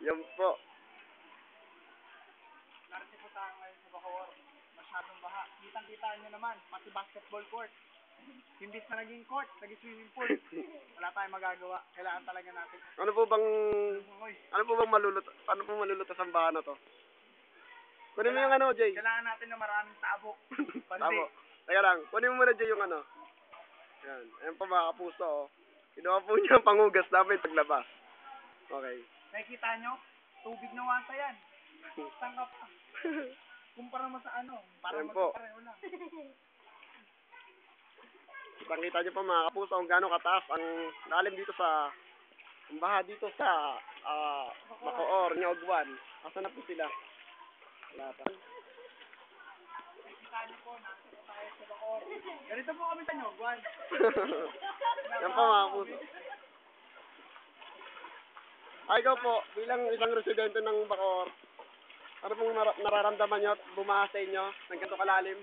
Yan po. Narito po tayo ngayon sa Bacoor. Masyadong baha. Kitang-kita nyo naman, pati basketball court. Imbis na naging court, naging swimming pool. Wala tayong magagawa. Kailangan talaga natin. Ano po bang malulutas ang baha na to? Kunin mo yung ano, Jay. Kailangan natin na maraming tabo. Tabo. Teka lang, kunin mo muna, Jay, yung ano. Ayan. Ayan po mga kapuso, oh. Kinuha po niya ang pangugas namin paglabas. Okay. Nakikita nyo? Tubig na wasa yan. Tangkap pa. Kumpara mo sa ano. Para magkapareho lang. Kitang-kita nyo pa mga kapuso kung gaano kataas ang lalim dito sa ang baha dito sa Bacoor, Nyogwan. Asan na po sila? Wala pa. Nakikita nyo po, nakikita tayo sa Bacoor. Ganito po kami sa Nyogwan. Yan po mga kapuso. Ay, ikaw po, bilang isang residente ng Bacoor, ano pong nararamdaman nyo at bumaha sa inyo ng ganito kalalim?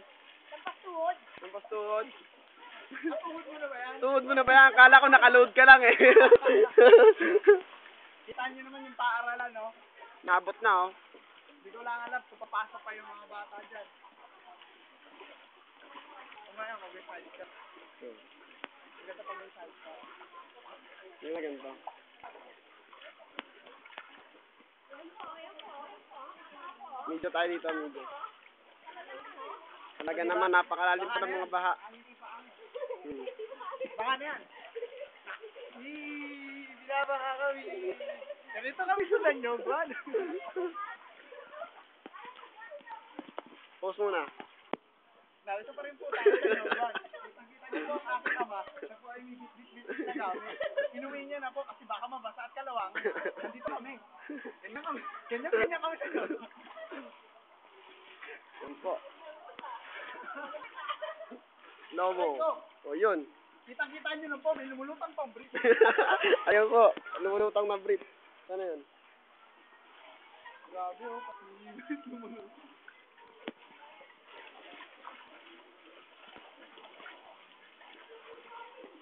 Nampastuhod. Nampastuhod? Tuhod mo na ba yan? Tuhod mo na ba yan? Kala ko nakaload ka lang eh. Kita nyo naman yung paaralan, no? Naabot na, oh. Hindi ko lang alam kung papasok pa yung mga bata dyan. Ngayon, mag-side ka. Maganda pa mag-side ka. Yung maganda. Medyo tayo dito, medyo. Talaga naman, napakalalim pa ng mga baha. Baka na yan. Binabaha kami. Ganito kami sa Nyogwan. Pause muna. Narito pa rin po tayo sa Nyogwan. Kita niyo po ang aking ama. Siya po ay bit-bit na namin. Inuwi niya na po kasi baka mabasa at kalawang. Nandito kami. Ganyan kami sa Nyogwan. Yan po. Lobo. O, yun. Kita-kita niyo na po, may lumulutang pang brief. Ayun po, lumulutang na brief. Sana yun? Grabe oh, pati lumulutang.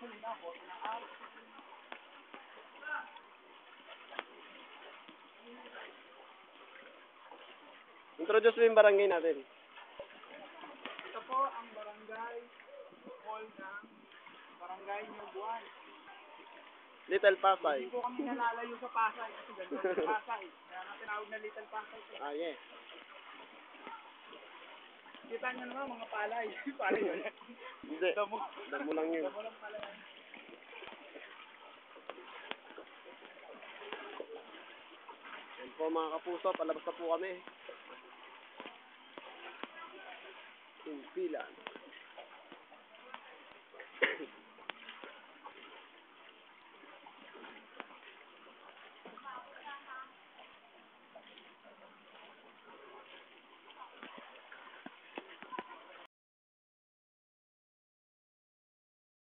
Halina po, tinakar. Introduce mo yung barangay natin. Ito po ang barangay hall ng Barangay Nyogwan. Little Pasay. Hindi po kami nalalayo sa Pasay kasi ganito sa Pasay. Kaya nga tinawag na Little Pasay. Ah, yes. Kita nyo naman mga palay. Palay yun. Hindi. Damo. Damo lang yun. Damo lang pala yan. Yan po mga kapuso, palabas na po kami. Simpilan.